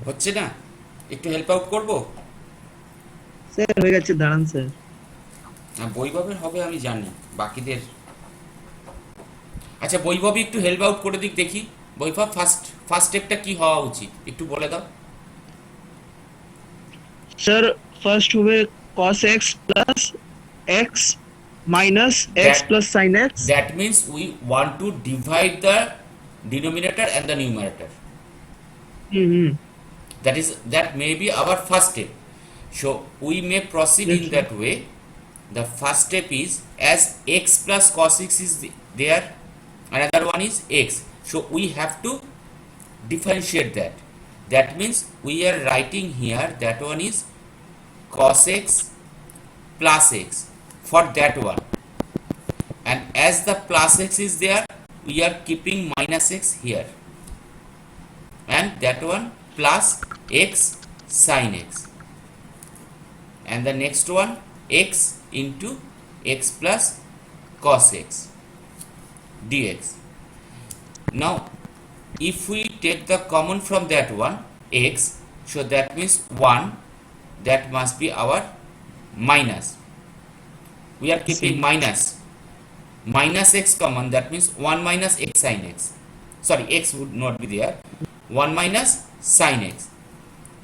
হচ্ছে না, একটু হেল্প আউট করবো। স্যার হয়ে গেছে, দাঁড়ান স্যার। বৈভবের হবে আমি জানি, বাকিদের। আচ্ছা বৈভবই একটু হেল্প আউট করে দিক দেখি। বৈভব, ফার্স্ট ফার্স্ট স্টেপটা কি হওয়া উচিত একটু বলে দাও। স্যার ফার্স্ট হবে cos x plus x minus x that plus sin x। That means we want to divide the denominator and the numerator. Hmm hmm. That may be our first step. So we may proceed Yes, in sir. that way. The first step is, as x plus cos x is there, another one is x. So we have to differentiate that. That means we are writing here that one is cos x plus x for that one, and as the plus x is there, we are keeping minus x here, and that one plus x sin x, and the next one x into x plus cos x dx. Now if we take the common from that one x, so that means 1, that must be our minus. We are Sir. keeping minus x common, that means 1 minus x sin x. Sorry, x would not be there. 1 minus sin x,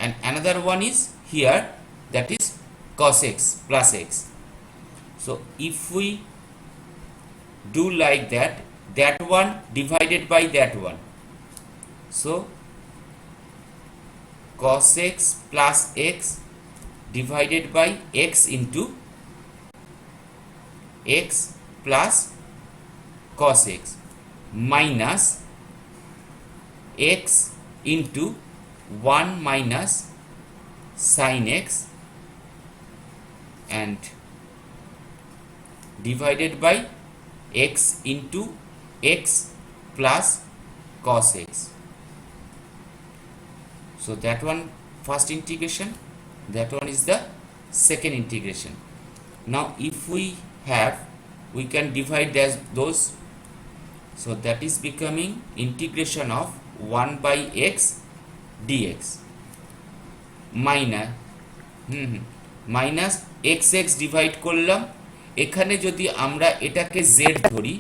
and another one is here, that is cos x plus x. So if we do like that, that one divided by that one, so cos x plus x divided by x into x plus cos x minus x into 1 minus sin x and divided by x into x plus cos x. So that one first integration, that one is the second integration. Now if we have, we can divide those, so that is becoming integration of 1 by x dx minus minus x x divide করলাম। এখানে যদি আমরা এটাকে Z ধরি,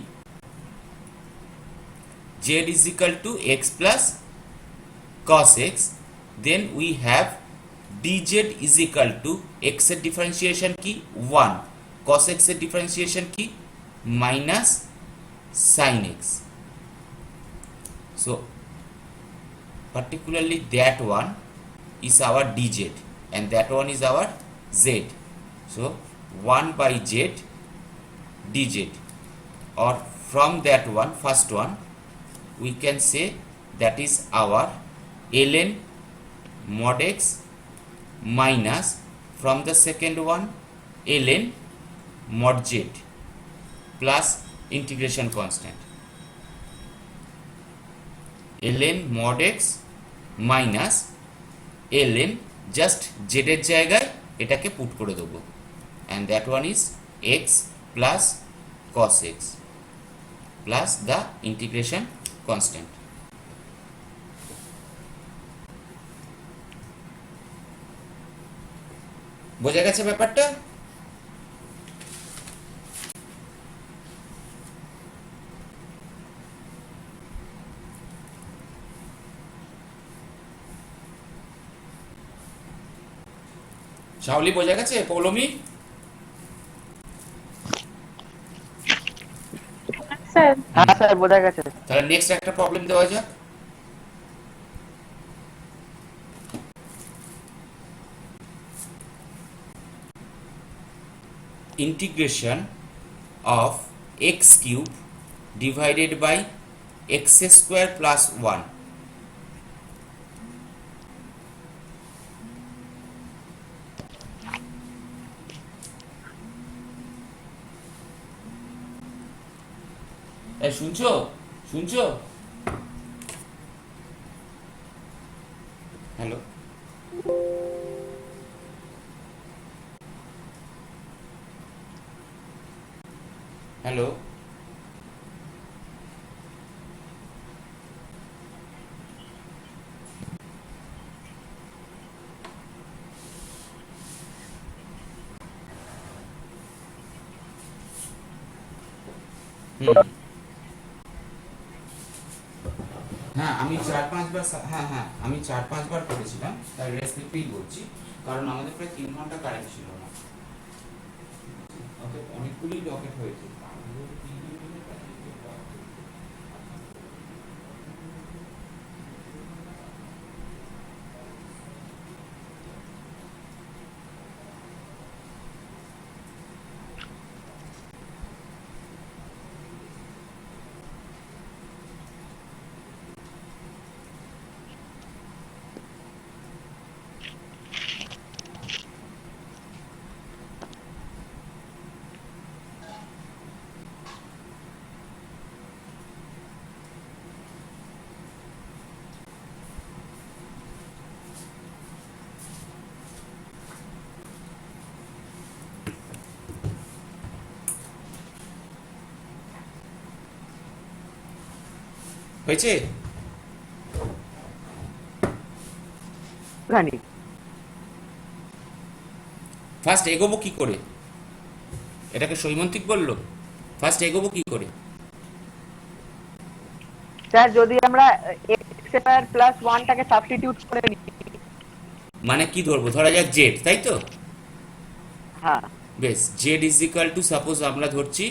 Z is equal two x plus cos x, then we have dz is equal to x এর differentiation কি 1, cos x এর differentiation কি minus sin x. So particularly that one is our dz and that one is our z. So 1 by z dz, or from that one, first one, we can say that is our ln mod x minus from the second one ln mod z plus integration constant ln mod x minus ln just z এর জায়গায় এটাকে put করে দেবো, and that one is x plus cos x plus the integration constant. বোঝা গেছে ব্যাপারটা? শাওলি বোঝা গেছে? পৌলমি? স্যার। হুম, হ্যাঁ স্যার বোঝা গেছে। তাহলে নেক্সট একটা প্রবলেম দেওয়া যাক। Integration of x cube divided by x square plus 1. শুনছো শুনছো? হ্যালো, হ্যালো, হুম, হ্যাঁ আমি 4-5 বার আমি 4-5 বার করেছিলাম, তাই রেসিপি বলছি, কারণ আমাদের প্রায় 3 ঘন্টা কারেন্ট ছিল না। ওকে, অনেকগুলি রকেট হয়েছে। হয়েছে? জানি ফার্স্ট এগোবো কি করে? এটাকে সৈমন্তিক বলল, ফার্স্ট এগোবো কি করে? স্যার, যদি আমরা এক্স স্কয়ার প্লাস 1 টাকে সাবস্টিটিউট করে নিই। মানে কি ধরবো? ধরা যাক জেড, তাই তো? হ্যাঁ, বেশ, z is equal to, suppose আমরা ধরছি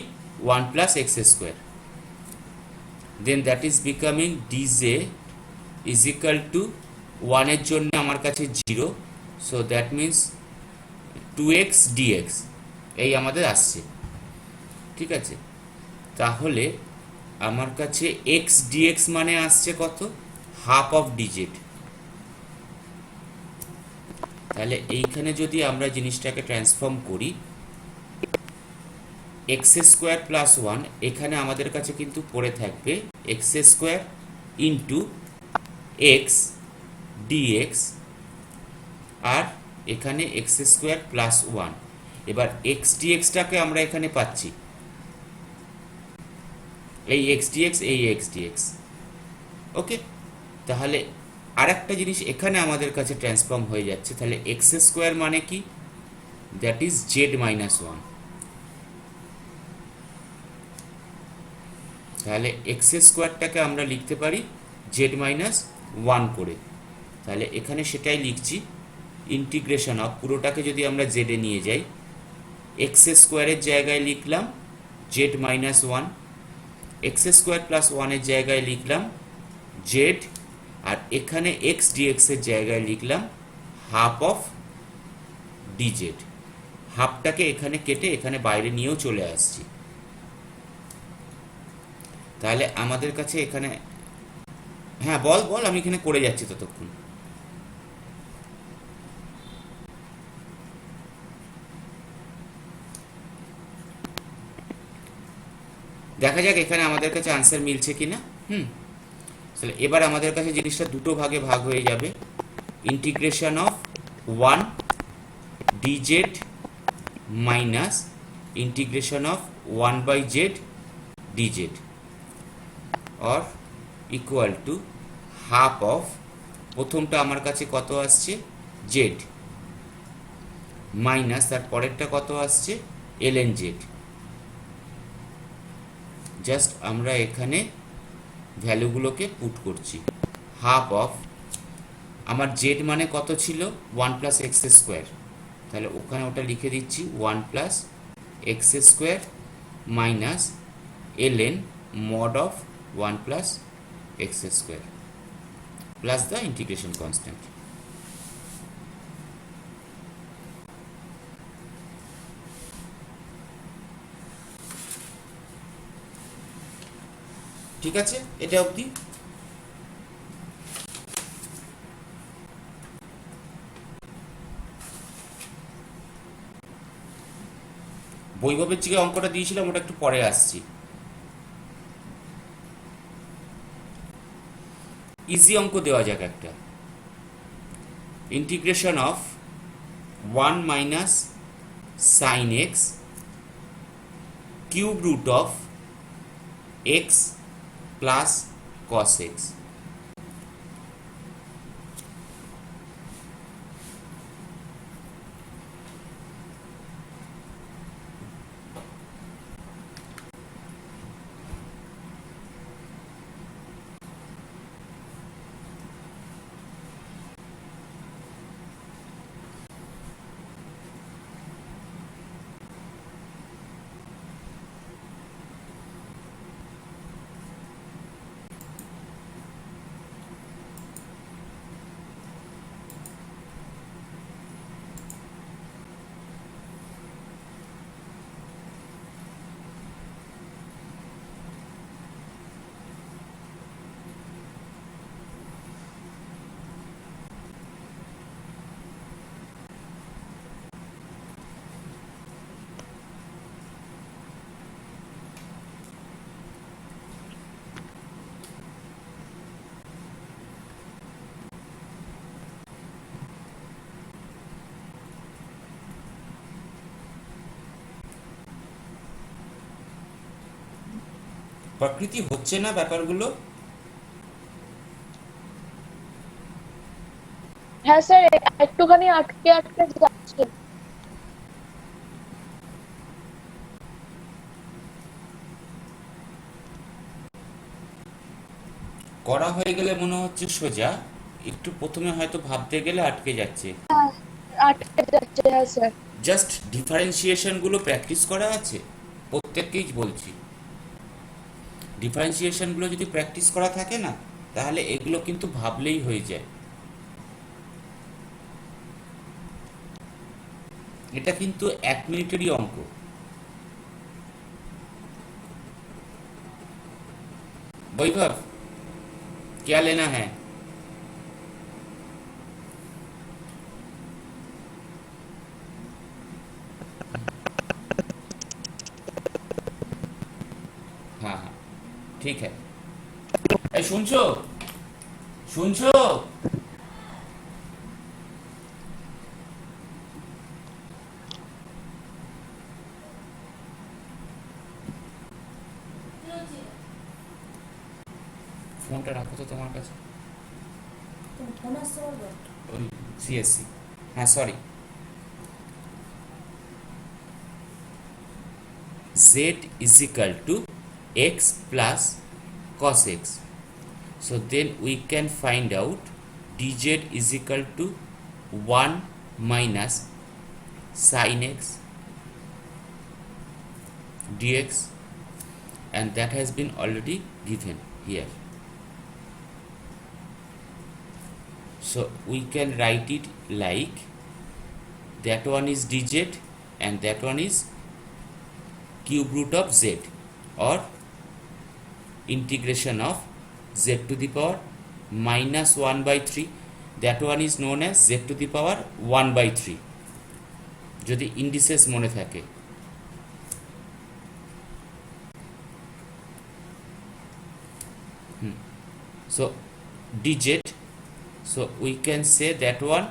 1 plus x square, then that is becoming dz is equal to 1 এর জন্য আমার কাছে 0, so that means 2x dx, এই আমাদের আসছে। ঠিক আছে, তাহলে আমার কাছে x dx মানে আসছে কত? Half of DZ. তাহলে এইখানে যদি আমরা জিনিসটাকে ট্রান্সফর্ম করি, এক্স স্কোয়ার প্লাস 1, এখানে আমাদের কাছে কিন্তু পড়ে থাকবে x square into x dx, আর এখানে এক্স স্কোয়ার প্লাস 1। এবার এক্স ডিএক্সটাকে আমরা এখানে পাচ্ছি, এই এক্স ডিএক্স, এই এক্স ডিএক্স। ওকে, তাহলে আর একটা জিনিস এখানে আমাদের কাছে ট্রান্সফর্ম হয়ে যাচ্ছে, তাহলে এক্স স্কোয়ার মানে কি? That is Z minus 1। তাহলে এক্স স্কোয়ারটাকে আমরা লিখতে পারি জেড মাইনাস 1 করে। তাহলে এখানে সেটাই লিখছি, ইন্টিগ্রেশন অফ, পুরোটাকে যদি আমরা জেডে নিয়ে যাই, এক্স স্কোয়ারের জায়গায় লিখলাম z minus 1, x square plus 1-এর জায়গায় লিখলাম জেড, আর এখানে এক্স ডিএক্সের জায়গায় লিখলাম হাফ অফ ডিজেড। হাফটাকে এখানে কেটে এখানে বাইরে নিয়েও চলে আসছি। তাহলে আমাদের কাছে এখানে, হ্যাঁ বল বল, আমি এখানে করে যাচ্ছি ততক্ষণ। দেখা যাক এখানে আমাদের কাছে আনসার মিলছে কিনা। তাহলে এবার আমাদের কাছে জিনিসটা দুটো ভাগে ভাগ হয়ে যাবে, integration of 1 dz minus integration of 1 by z dz, or equal to half of, প্রথমটা আমার কাছে কত আসছে জেড, মাইনাস তার পরেরটা কত আসছে ln জেড। জাস্ট আমরা এখানে ভ্যালুগুলোকে পুট করছি, হাফ অফ, আমার জেড মানে কত ছিল 1 প্লাস এক্স স্কোয়ার, তাহলে ওখানে ওটা লিখে দিচ্ছি 1 plus x square minus ln mod of 1 plus x square plus the integration constant. ঠিক আছে, এটা অবধি। বৈভবের যে অঙ্কটা দিয়েছিলাম ওটা একটু পরে আসছি। ইজি অঙ্ক দেওয়া যাক একটা, integration of 1 minus sine x cube root of x plus cos x. প্রকৃতি হচ্ছে না ব্যাপারগুলো? হ্যাঁ স্যার, একটুখানি আটকে আটকে যাচ্ছে। করা হয়ে গেলে মনে হচ্ছে সোজা, একটু প্রথমে হয়তো ভাবতে গেলে আটকে যাচ্ছে। আটকে যাচ্ছে, হ্যাঁ স্যার। জাস্ট ডিফারেন্সিয়েশনগুলো প্র্যাকটিস করা আছে, প্রত্যেককেই বলছি। ডিফারেন্সিয়েশনগুলো যদি প্র্যাকটিস করা থাকে না, তাহলে এগুলো কিন্তু ভাবলেই হয়ে যায়। এটা কিন্তু 1 মিনিটেরই অঙ্ক। वैभव, क्या लेना है? हाँ हाँ, ठीक है। এই শুনছো? শুনছো? ফোনটা রাখো তো তোমার কাছে। ওই সিএসসি, হ্যাঁ sorry. z is equal to x plus cos x. So then we can find out dz is equal to 1 minus sin x dx, and that has been already given here. So we can write it like that one is dz and that one is cube root of z, or integration of z to the power minus 1 by 3. That one is known as z to the power 1 by 3 যদি indices মনে থাকে। So dz, so we can say that one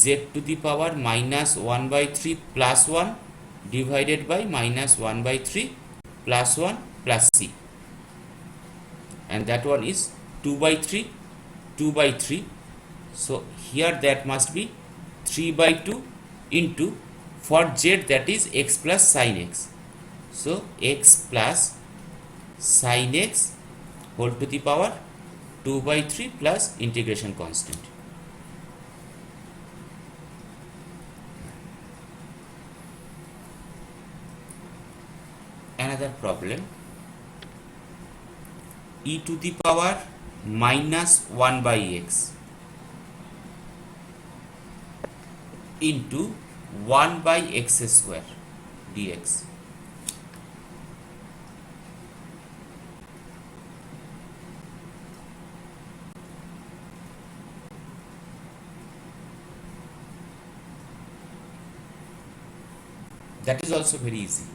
z to the power minus 1 by 3 plus 1 divided by minus 1 by 3 plus 1 plus c, and that one is 2 by 3, 2 by 3. So here that must be 3 by 2 into, for z that is x plus sin x, so x plus sin x whole to the power 2 by 3 plus integration constant. Another problem, e to the power minus 1 by x into 1 by x square dx. That is also very easy.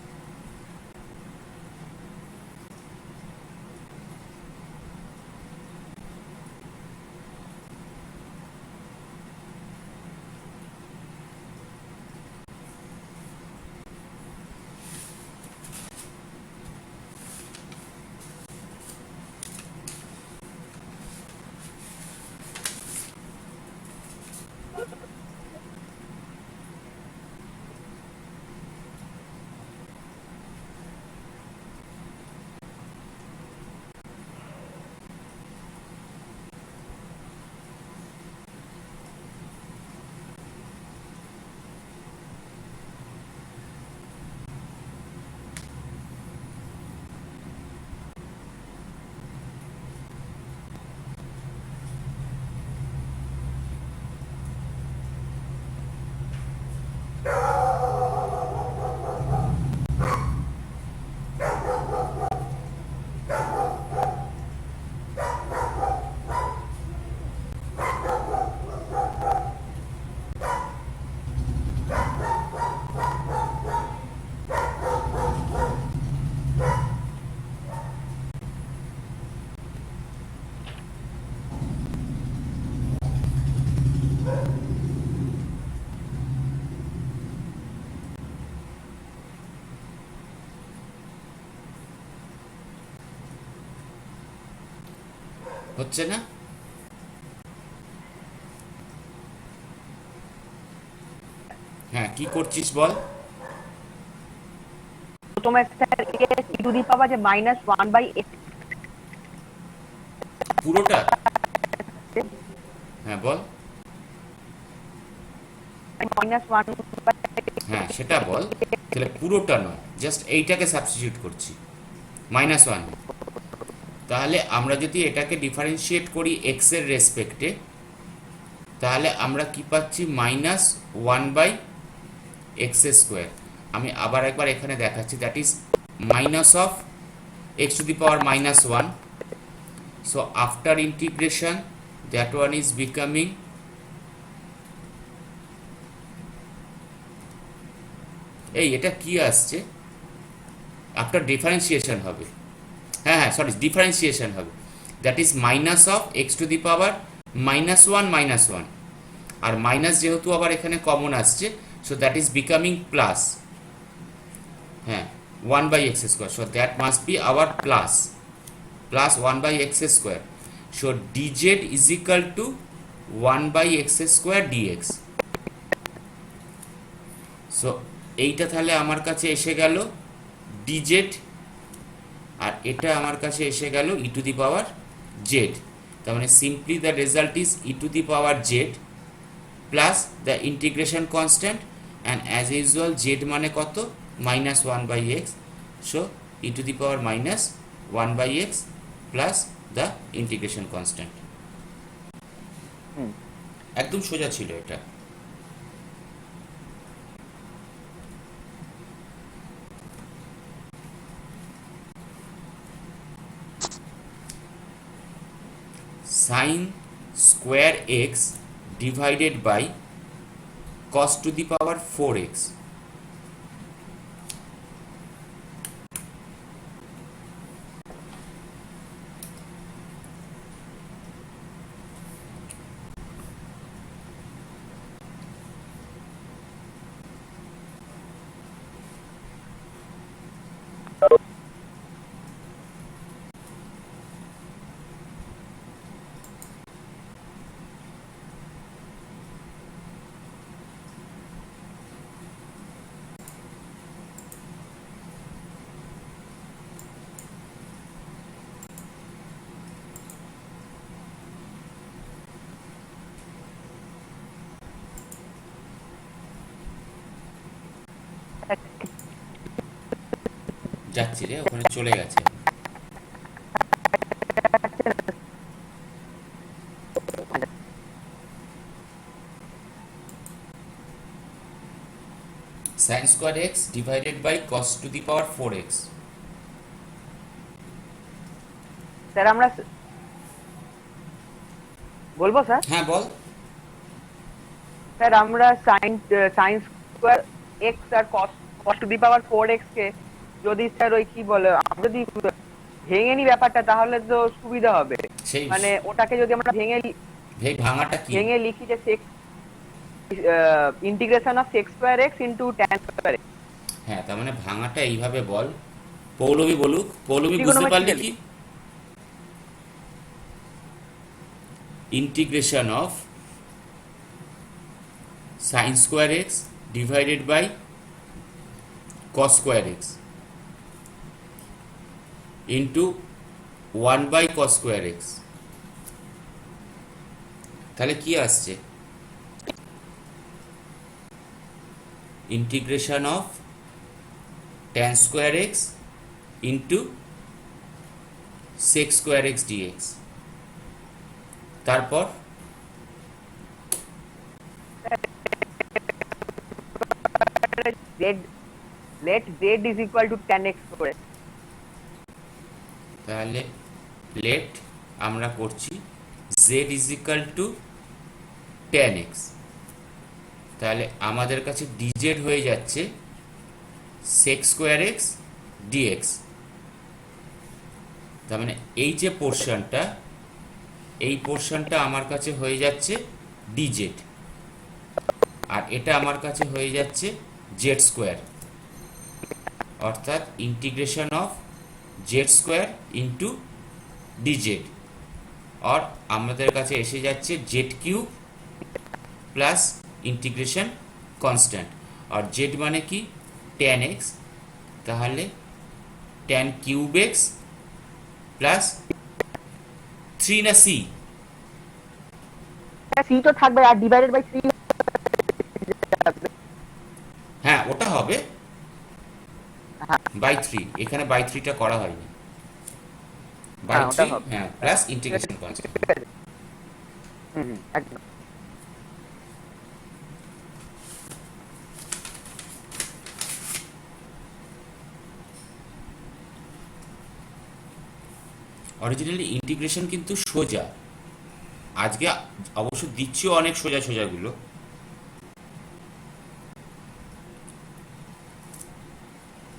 হচ্ছে না? হ্যাঁ, কি করছিস বল? প্রথমে sir E to the পাওয়ার যে minus one by x পুরোটা? হ্যাঁ বল। Minus one by হ্যাঁ সেটা বল। তাহলে পুরোটা নয়, জাস্ট এইটাকে সাবস্টিটিউট করছি, মাইনাস ওয়ান। তাহলে আমরা যদি এটাকে ডিফারেন্সিয়েট করি এক্স এর রেসপেক্টে, তাহলে আমরা কি পাচ্ছি? Minus one by x square. আমি আবার একবার এখানে দেখাচ্ছি, that is minus of x to the power minus one. So after integration that one is becoming এটা কি আসছে? আফটার ডিফারেন্সিয়েশন হবে, হ্যাঁ হ্যাঁ সরি, ডিফারেন্সিয়েশন হবে, that is minus of x to the power minus one, আর minus যেহেতু আবার এখানে কমন আসছে, so that is becoming plus, হ্যাঁ, one by x square. So that must be our plus one by x square. So dz is equal to one by x square dx. So এইটা তাহলে আমার কাছে এসে গেল DZ, আর এটা আমার কাছে এসে গেল ই টু দি পাওয়ার জেড। তার মানে simply the result is e to the power z plus the integration constant, and as usual z মানে কত? Minus one by x. So e to the power minus one by x plus the integration constant. একদম সোজা ছিল এটা। Sine square x divided by cos to the power 4x. যাচ্ছি রে, ওখানে চলে গেছে। sin square x divided by cos to the power 4x. Sir আমরা বলবো স্যার? হ্যাঁ বল। স্যার আমরা সাইন স্কোয়ার এক্স আর cos to the power 4x কে যদি স্যার ওই কি বলে আমরা যদি ভেঙে নি ব্যাপারটা, তাহলে তো সুবিধা হবে। সেই মানে ওটাকে যদি আমরা ভাঙাটা কি? ভেঙে লিখি যে sex integration of sex square x into tan square x. হ্যাঁ, তার মানে ভাঙাটা এইভাবে বল। পৌলমী বলুক, পৌলমী বুঝতে পারলি কি? Integration of sine square x divided by cos square x into one by cos square x. তাহলে কি আসছে? Integration of tan square x into sec square x dx. তারপর let z is equal to tan x করে, তাহলে late আমরা করছি z is equal to tan x। তাহলে আমাদের কাছে dz হয়ে যাচ্ছে sec স্কোয়ার এক্স ডিএক্স। তার মানে এই যে পোর্শনটা, এই পোর্শনটা আমার কাছে হয়ে যাচ্ছে dz, আর এটা আমার কাছে হয়ে যাচ্ছে জেড স্কোয়ার, অর্থাৎ integration of z square into dz. আর আমাদের কাছে এসে যাচ্ছে z cube plus integration constant, আর জেড মানে কি ট্যান এক্স, তাহলে ট্যান কিউব এক্স প্লাস 3 না সি, সি তো থাকবে আর ডিভাইডেড বাই 3। হ্যাঁ ওটা হবে হ্যাঁ। বাই 3, এখানে বাই 3টা করা হয়নি, বাই হ্যাঁ, ওটা 3 হবে। হ্যাঁ প্লাস ইন্টিগ্রেশন কনস্ট্যান্ট। একদম। অরিজিনালি ইন্টিগ্রেশন কিন্তু সোজা, আজকে অবশ্য দিচ্ছিও অনেক সোজা সোজাগুলো,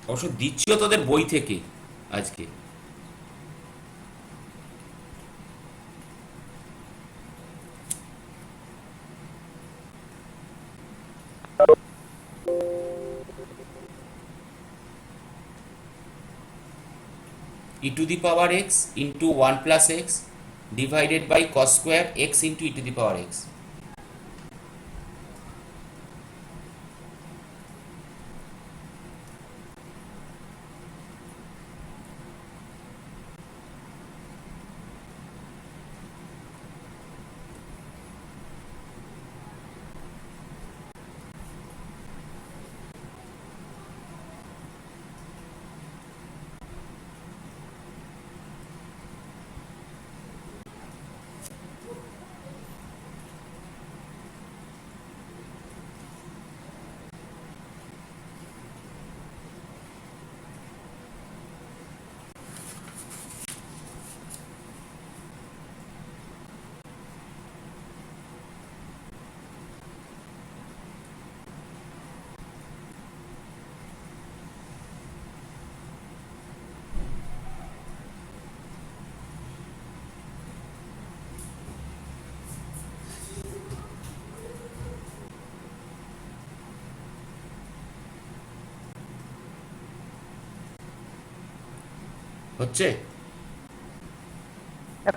অবশ্য দিচ্ছিও তোদের বই থেকে আজকে। e to the power x into 1 plus x divided by cos square x into e to the power x. হচ্ছে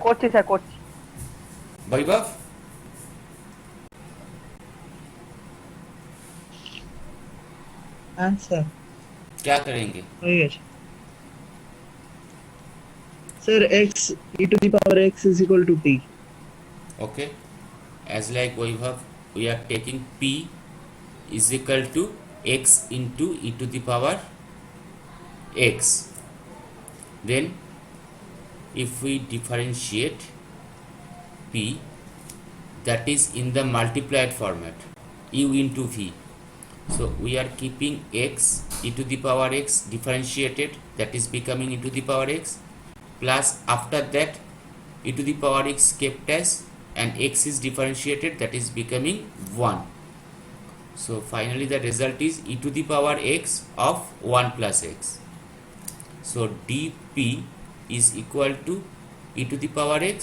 করছি স্যার, করছি। বৈভব आंसर क्या करेंगे? हो गया sir. x e to the power x is equal to t। Okay, as like Vaibhav, we are taking p is equal to x into e to the power x. Then if we differentiate p, that is in the multiplied format, u into v. So we are keeping x e to the power x differentiated, that is becoming e to the power x, plus after that e to the power x kept as, and x is differentiated, that is becoming 1. So finally the result is e to the power x of 1 plus x. So dp is equal to e to the power x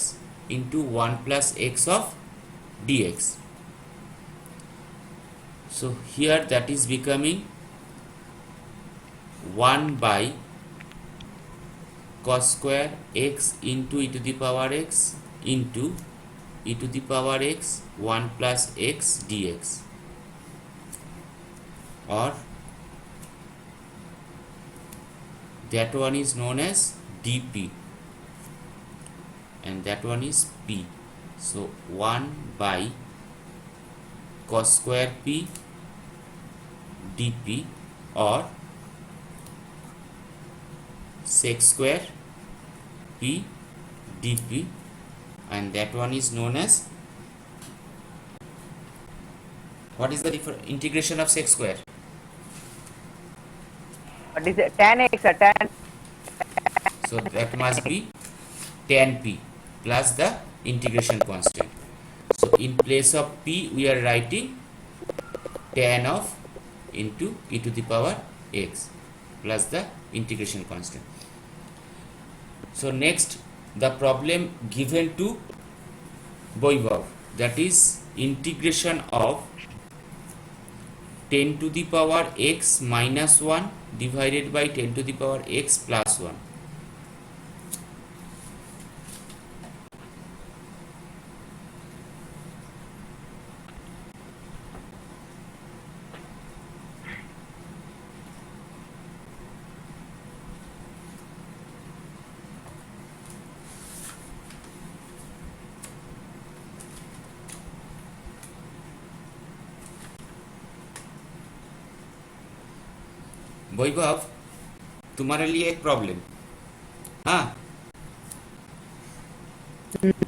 into 1 plus x of dx. So here that is becoming 1 by cos square x into e to the power x into e to the power x 1 plus x dx, or that one is known as dp and that one is p. So 1 by cos square p dp, or sec square p dp, and that one is known as, what is the integration of sec square? What is it? Tan x, sir, tan. So that must be tan p plus the integration constant. So in place of p we are writing tan of into e to the power x plus the integration constant. So next the problem given to Vaibhav, that is integration of 10 to the power x minus 1 divided by 10 to the power x plus 1. वैभव, तुम्हारे लिए एक problem. हाँ,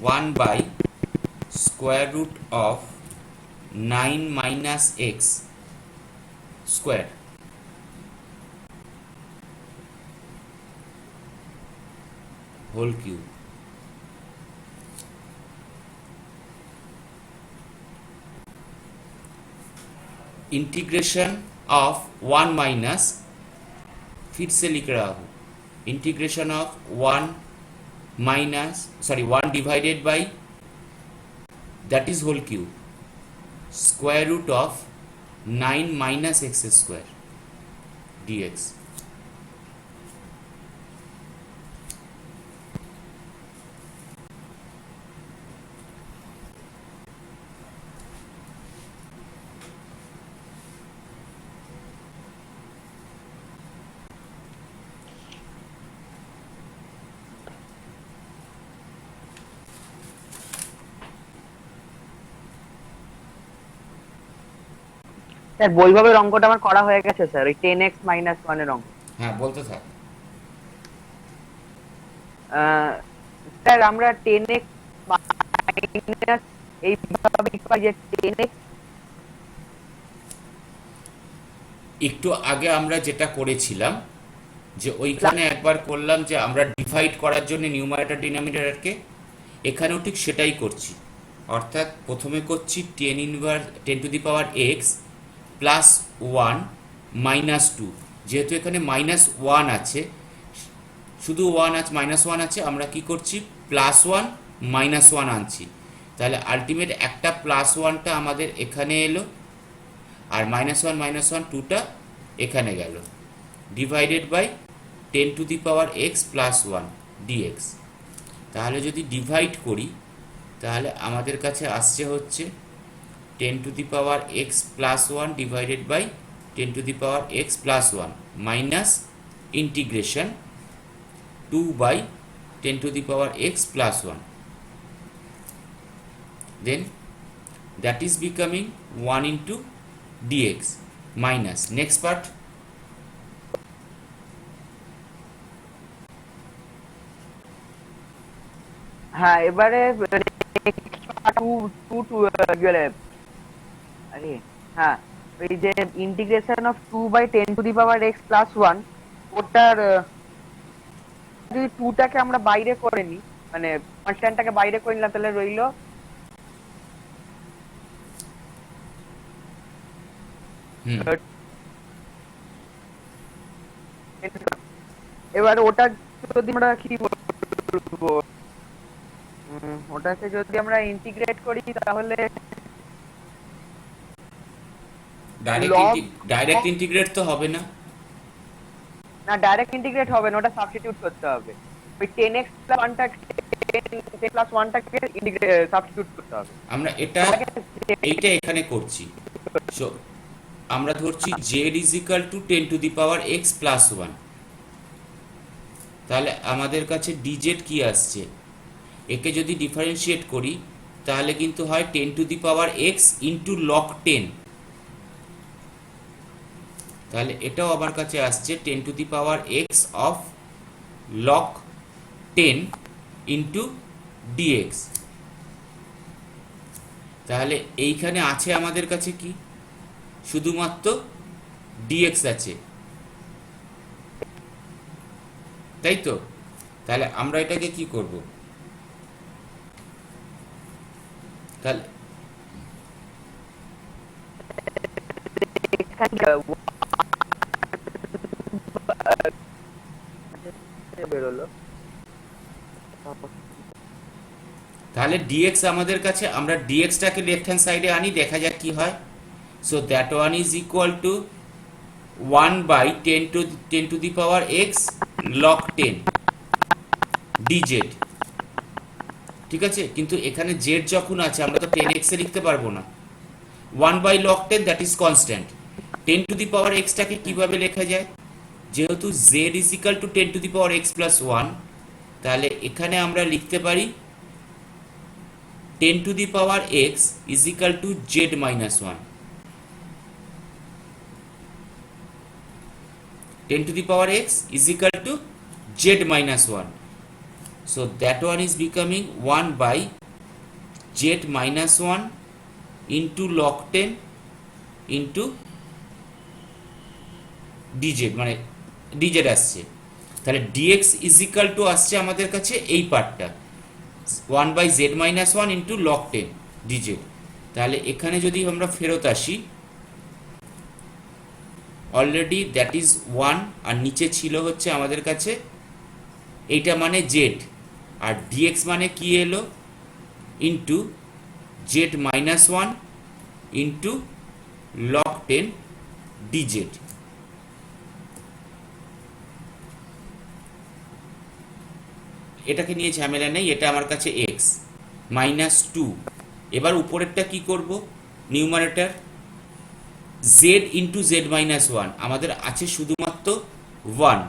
1/√of 9 minus x square whole cube। Integration of 1 minus, फिर से लिख रहा हूँ, integration of 1 minus 1 divided by that is whole cube square root of 9 minus x square dx। Sir বৈভবের অঙ্কটা আমার করা হয়ে গেছে স্যার, ওই 10x - 1 এর অঙ্ক। হ্যাঁ, বলতে থাক। স্যার আমরা 10x মাইনাস এইভাবে লিখবা যে 10x। একটু আগে আমরা যেটা করেছিলাম যে ওইখানে একবার করলাম যে আমরা ডিভাইড করার জন্য নিউমারেটর ডিনোমিনেটরকে, এখানেও ঠিক সেটাই করছি। অর্থাৎ প্রথমে করছি 10⁻x প্লাস 1 মাইনাস 2। যেহেতু এখানে -1 আছে, শুধু 1 আছে, -1 আছে, আমরা কি করছি +1 -1 আনছি। তাহলে আলটিমেট একটা +1টা আমাদের এখানে এলো, আর -1 2টা এখানে গেল, divided by 10⁻x plus 1 dx। তাহলে যদি ডিভাইড করি তাহলে আমাদের কাছে আসছে হচ্ছে 10⁻x plus 1 divided by 10⁻x plus 1 minus integration 2/10⁻x plus 1, then that is becoming 1 into dx minus next part হ্যাঁ এবারে 2 গেলে আরে হ্যাঁ ওই যে ইন্টিগ্রেশন অফ 2/10⁻x প্লাস 1, ওটার যদি 2টাকে আমরা বাইরে করে নিই, মানে কনস্ট্যান্টটাকে বাইরে করে নিলাম, তাহলে রইলো এবার ওটা যদি আমরা কি বলবো, ওটাকে যদি আমরা ইন্টিগ্রেট করি তাহলে ডাইরেক্ট ইন্টিগ্রেট তো হবে না, না ডাইরেক্ট ইন্টিগ্রেট হবে না, ওটা সাবস্টিটিউট করতে হবে। ওই 10x প্লাস 1টাকে 10 প্লাস 1টাকে সাবস্টিটিউট করতে হবে। আমরা এইটা এখানে করছি। সো আমরা ধরছি z = 10⁻x প্লাস 1। তাহলে আমাদের কাছে dz কি আসছে, একে যদি ডিফারেন্সিয়েট করি তাহলে কিন্তু হয় 10⁻x ইন্টু log 10। তাহলে এটাও আমার কাছে আসছে 10⁻x of log 10 into dx। তাহলে এইখানে আছে আমাদের কাছে কি, শুধুমাত্র dx আছে, তাই তো? তাহলে আমরা এটাকে কি করব, তাহলে তাহলে dx আমাদের কাছে, আমরা dxটাকে লেফট হ্যান্ড সাইডে আনি, দেখা যাক কি হয়। So that one is equal two 1/10⁻x log 10 dz। ঠিক আছে, কিন্তু এখানে z যখন আছে আমরা তো 10x এ লিখতে পারবো না, 1/log 10 that is constant. 10⁻x টাকে কিভাবে লেখা যায়, যেহেতু z = 10⁻x plus 1, তাহলে এখানে আমরা লিখতে পারি 10⁻x = z minus 1। 10 to the power x is equal to z minus 1. So that one is becoming 1 by z minus 1 into log 10 into dz, মানে dz আসছে, তাহলে dx is equal to আসছে আমাদের কাছে এই পার্টটা 1 by z minus 1 into log 10 dz। তাহলে এখানে যদি আমরা ফেরত আসি, অলরেডি দ্যাট ইজ 1, আর নিচে ছিল হচ্ছে আমাদের কাছে এইটা মানে z, আর dx মানে কি এলো into z minus 1 into log 10 dz। এটাকে নিয়ে ঝামেলা নেই, এটা আমার কাছে x মাইনাস 2। এবার উপরেরটা কি করব, numerator z into Z minus 1 আমাদের আছে শুধুমাত্র 1,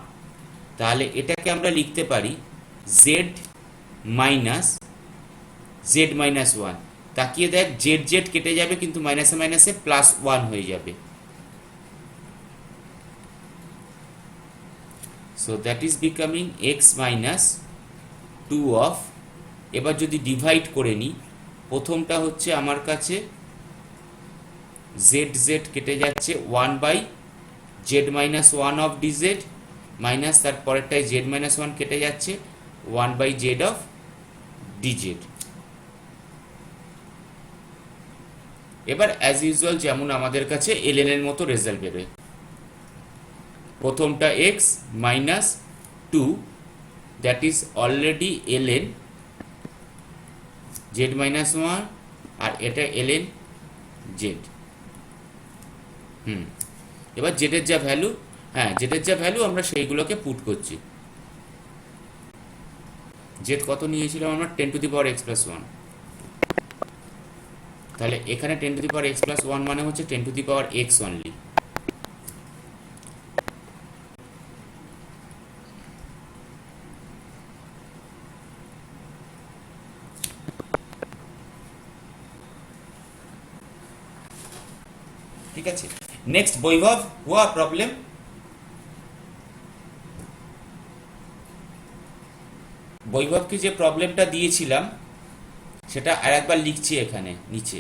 তাহলে এটাকে আমরা লিখতে পারি z মাইনাস জেড মাইনাস 1। তাকিয়ে দেখ জেড জেড কেটে যাবে, কিন্তু মাইনাসে মাইনাসে প্লাস 1 হয়ে যাবে। So that is becoming x minus 2 of, এবার যদি ডিভাইড করে নিই, প্রথমটা হচ্ছে আমার কাছে জেড জেড কেটে যাচ্ছে 1 by z minus 1 of dz, minus তারপরেরটায় জেড মাইনাস 1 কেটে যাচ্ছে 1 বাই জেড অফ ডিজেড। এবার অ্যাজ ইউজুয়াল যেমন আমাদের কাছে এলএন এর মতো রেজাল্ট বেরোয়, প্রথমটা x minus 2 that is already ln z minus 1, আর এটা এলএন জেড। এবার জেডের যা ভ্যালু, হ্যাঁ জেডের যা ভ্যালু আমরা সেইগুলোকে পুট করছি। জেড কত নিয়েছিলাম আমরা, 10 two the power x plus 1, তাহলে এখানে 10 two the power x plus 1 মানে হচ্ছে 10 two the power x only. ঠিক আছে, নেক্সট বৈভব হুয়া প্রবলেম। বৈভবকে যে প্রবলেমটা দিয়েছিলাম সেটা আরেকবার লিখছি এখানে নিচে,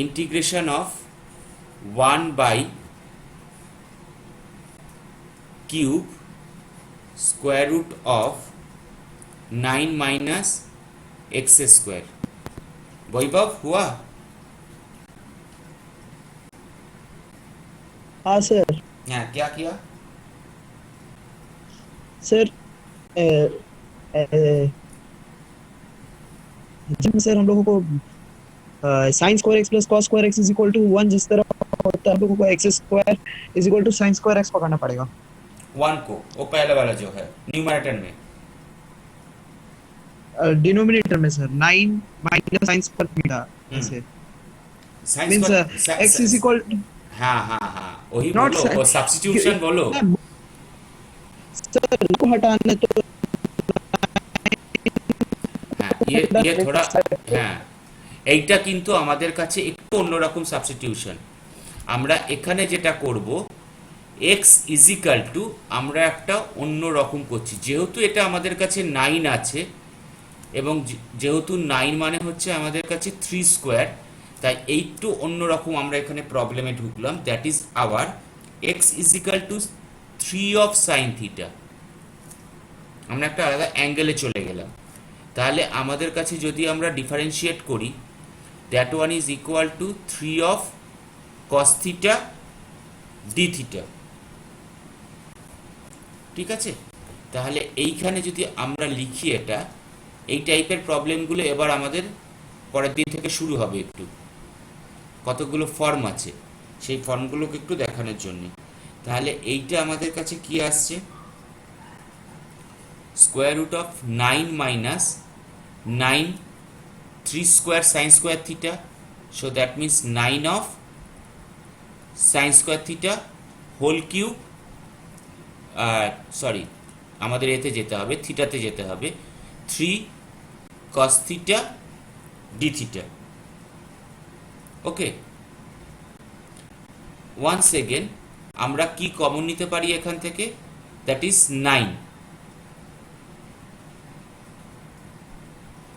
integration of 1 by cube square root of 9 minus x square. Vaibhav हुआ? हाँ सर। हाँ क्या किया सर जिसमें सर हम लोगों को sine square x plus cos square x is equal to 1 जिस तरह होता है हम लोगों को x square is equal to sine square x पकड़ना पड़ेगा। 1 को वो पहले वाला जो है न्यूमरेटर में, डिनोमिनेटर में sir 9 minus sine square theta ऐसे sine means x is equal हाँ हाँ हाँ वही Not बोलो, sin- वो सब्स्टिट्यूशन बोलो। सर को हटाने तो হ্যাঁ ये थोड़ा হ্যাঁ এইটা কিন্তু আমাদের কাছে একটু অন্যরকম সাবস্টিটিউশন। আমরা এখানে যেটা করব x ইজ ইকাল টু আমরা একটা অন্য রকম করছি, যেহেতু এটা আমাদের কাছে 9 আছে এবং যেহেতু 9 মানে হচ্ছে আমাদের কাছে 3 স্কোয়ার, তাই একটু অন্য রকম আমরা এখানে প্রবলেমে ঢুকলাম। That is our x is equal two 3 of sine theta, আমরা একটা আলাদা অ্যাঙ্গেলে চলে গেলাম। তাহলে আমাদের কাছে যদি আমরা ডিফারেন্সিয়েট করি, that one is equal two 3 of cos theta d theta. ঠিক আছে, তাহলে এইখানে যদি আমরা লিখি এটা, এই টাইপের প্রবলেমগুলো এবার আমাদের পরের দিন থেকে শুরু হবে। একটু কতগুলো ফর্ম আছে সেই ফর্মগুলোকে একটু দেখানোর জন্য। তাহলে এইটা আমাদের কাছে কি আসছে, square root of 9 minus 9 3 square sine square theta, so that means 9 of sine square theta whole cube, sorry আমাদের এতে যেতে হবে, থিটাতে যেতে হবে, 3 cos theta d theta. Okay, once again আমরা কি কমন নিতে পারি এখান থেকে, দ্যাট ইজ 9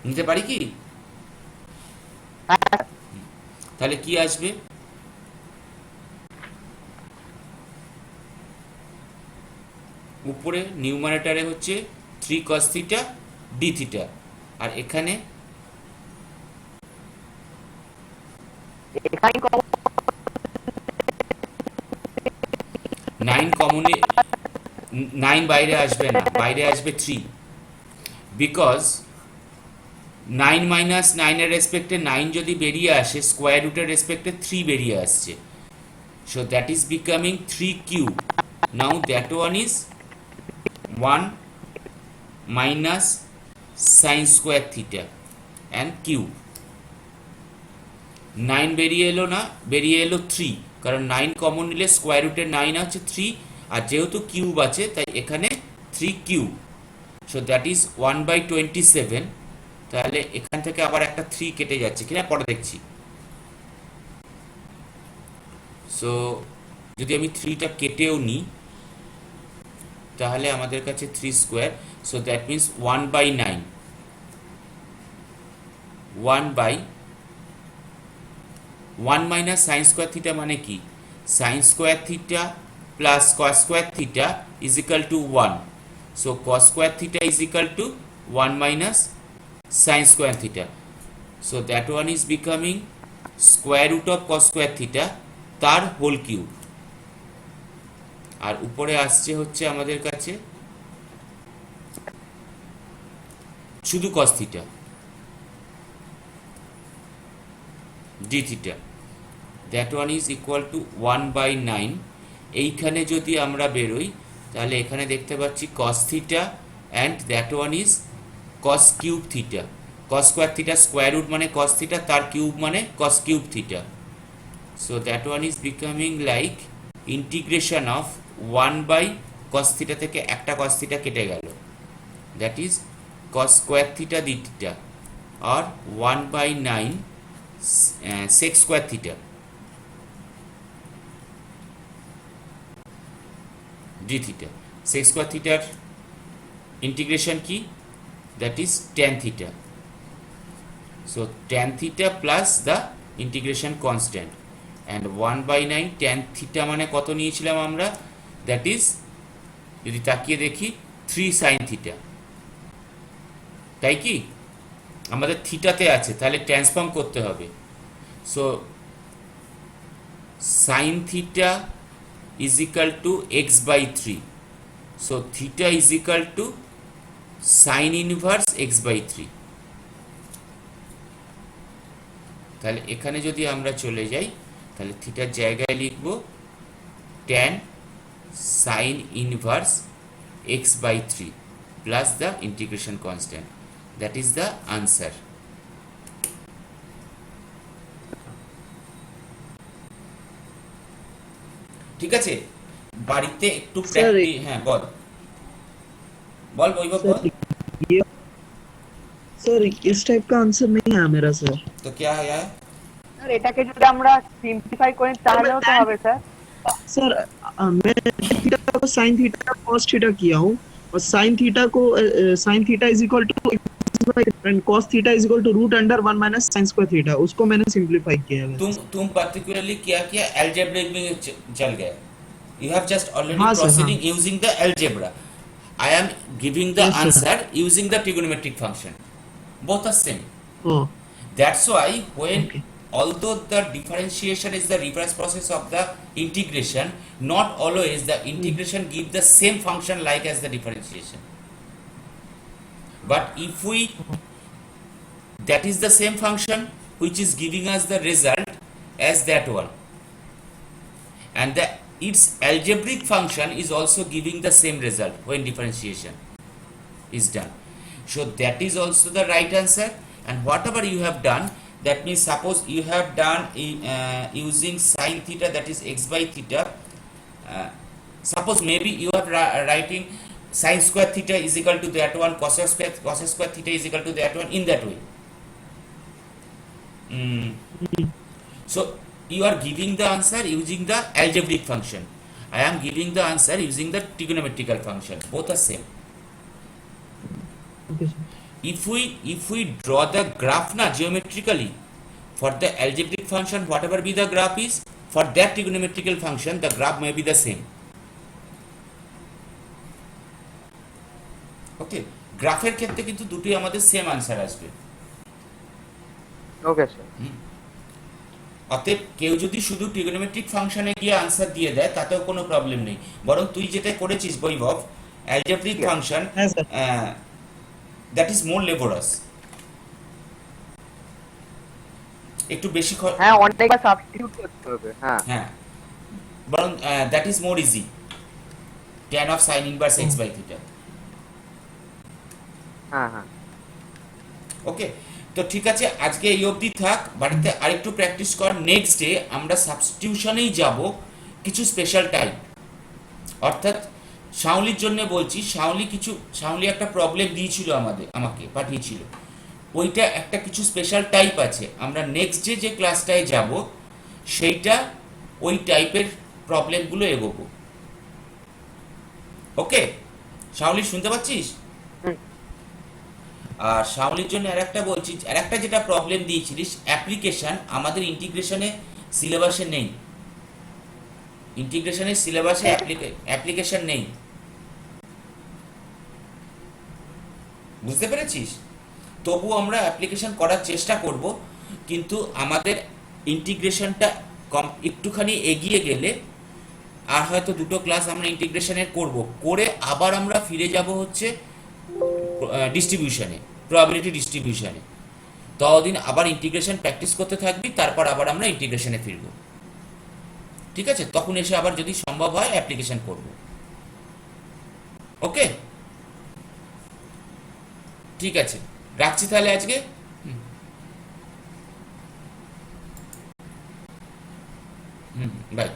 নিতে পারি কি? তাহলে কি আসবে? উপরে নিউমারেটরে হচ্ছে 3 cos থিটা d থিটা, আর এখানে এখানে 9 কমনে 9 বাইরে আসবে না, বাইরে আসবে 3, বিকজ 9 মাইনাস 9 এর রেসপেক্টে 9 যদি বেরিয়ে আসে, স্কোয়ার রুটের রেসপেক্টে 3 বেরিয়ে আসছে, so that is becoming 3 cube. Now that one is 1 minus sine square theta and cube. 9 বেরিয়ে এলো না, বেরিয়ে এলো 3, কারণ 9 কমন নিলে স্কোয়ার রুটের 9 আছে 3, আর যেহেতু কিউব আছে তাই এখানে 3 কিউব, সো দ্যাট ইজ 1/27। তাহলে এখান থেকে আবার একটা 3 কেটে যাচ্ছে কিনা পরে দেখছি। সো যদি আমি 3টা কেটেও নিই তাহলে আমাদের কাছে 3 square, so that means 1/9, 1 minus sine square theta মানে কি? Sine square theta plus cos square theta is equal to 1, so cos square theta is equal to 1 minus sine square theta, so that one is becoming square root of cos square theta তার whole cube, আর উপরে আসছে হচ্ছে আমাদের কাছে শুধু cos theta d theta, that one is equal to 1/9। এইখানে যদি আমরা বেরোই তাহলে এখানে দেখতে পাচ্ছি cos theta and that one is cos cube theta, cos square theta square root মানে কস থিটা, তার কিউব মানে cos cube theta, so that one is becoming like integration of 1/cos theta থেকে একটা cos থিটা কেটে গেল, that is cos square theta d theta, আর 1/9 sec square theta d theta. sec square থিটার integration কি? That is tan theta, so tan theta plus the integration constant, and 1/9 tan theta মানে কত নিয়েছিলাম আমরা? That is যদি তাকিয়ে দেখি 3 সাইন থিটা, তাই কি? আমাদের থিটাতে আছে, তাহলে ট্রান্সফর্ম করতে হবে, so sine theta is equal two x/3, so theta is equal two sign inverse x/3। তাহলে এখানে যদি আমরা চলে যাই তাহলে থিটার জায়গায় লিখব tan sign inverse x/3 plus the integration constant, that is the answer. ঠিক আছে, বাড়িতে একটু প্র্যাকটিস। হ্যাঁ বল বল বৈভব सर বল। ये सर इस टाइप का आंसर नहीं है मेरा सर। তো क्या है यार? স্যার এটাকে যদি আমরা সিম্পলিফাই করি তাহলেও তো হবে স্যার। सर मैं थीटा को साइन थीटा cos थीटा किया हूँ और साइन थीटा को sine theta is equal to and cos theta is equal to root under 1 minus sin square theta, उसको मैंने सिंपलीफाई किया है। तुम पर्टिकुलरली क्या किया? अलजेब्रिक में चल गए। You have just already हाँ, sir, proceeding हाँ. using the algebra. I am giving the Yes, sir. answer using the trigonometric function. Both are same. Oh, That's why when Okay. although the differentiation is the reverse process of the integration, not always the integration give the same function like as the differentiation. But if we that is the same function which is giving us the result as that one, and the its algebraic function is also giving the same result when differentiation is done, so that is also the right answer. And whatever you have done, that means suppose you have done using sin theta, that is x/theta, suppose maybe you are writing sin square theta is equal to that one, cos square theta is equal to that one, in that way. So you are giving the answer using the algebraic function. I am giving the answer using the trigonometrical function. Both are same. Okay, sir. If we draw the graph na geometrically for the algebraic function, whatever be the graph is, for that trigonometrical function the graph may be the same. ওকে, গ্রাফের ক্ষেত্রে কিন্তু দুটোই আমাদের same answer আসবে। Okay sir. অতএব কেউ যদি শুধু ট্রিগোনোমেট্রিক ফাংশনে গিয়ে আনসার দিয়ে দেয় তাতেও কোনো প্রবলেম নেই, বরং তুই যেটা করেছিস বৈভব, অ্যালজেব্রিক ফাংশন, হ্যাঁ স্যার। দ্যাট ইজ মোর লেবোরাস, একটু বেশি হ্যাঁ, অনেকবার সাবস্টিটিউট করতে হবে। হ্যাঁ হ্যাঁ, বরং that is more easy, tan of sin inverse x by theta. হ্যাঁ হ্যাঁ ওকে, তো ঠিক আছে, আজকে এই অবধি থাক, বাড়িতে আরেকটু প্র্যাকটিস কর। নেক্সট ডে আমরা সাবস্টিটিউশনেই যাব কিছু স্পেশাল টাইপ, অর্থাৎ শাওলির জন্য বলছি, শাওলি একটা প্রবলেম দিয়েছিল আমাকে পাঠিয়েছিল, ওইটা একটা কিছু স্পেশাল টাইপ আছে, আমরা নেক্সট ডে যে ক্লাসটায় যাব সেইটা ওই টাইপের প্রবলেমগুলো এগোবো। ওকে শাওলি, শুনতে পাচ্ছিস? আর শাওলির জন্য আরেকটা বলছি, আরেকটা যেটা প্রবলেম দিয়েছিলিস অ্যাপ্লিকেশন, আমাদের ইন্টিগ্রেশনে সিলেবাসে নেই, ইন্টিগ্রেশনের সিলেবাসে অ্যাপ্লিকেশন নেই, বুঝতে পেরেছিস? তবু আমরা অ্যাপ্লিকেশন করার চেষ্টা করব, কিন্তু আমাদের ইন্টিগ্রেশনটা একটুখানি এগিয়ে গেলে আর হয়তো দুটো ক্লাস আমরা ইন্টিগ্রেশনের করব, করে আবার আমরা ফিরে যাব হচ্ছে ডিস্ট্রিবিউশনে, প্রবাবিলিটি ডিস্ট্রিবিউশনে। ততদিন আবার ইন্টিগ্রেশন প্র্যাকটিস করতে থাকবি, তারপর আবার আমরা ইন্টিগ্রেশনে ফিরব। ঠিক আছে, তখন এসে আবার যদি সম্ভব হয় অ্যাপ্লিকেশন করব। ওকে, ঠিক আছে, রাখছি তাহলে আজকে। বাই।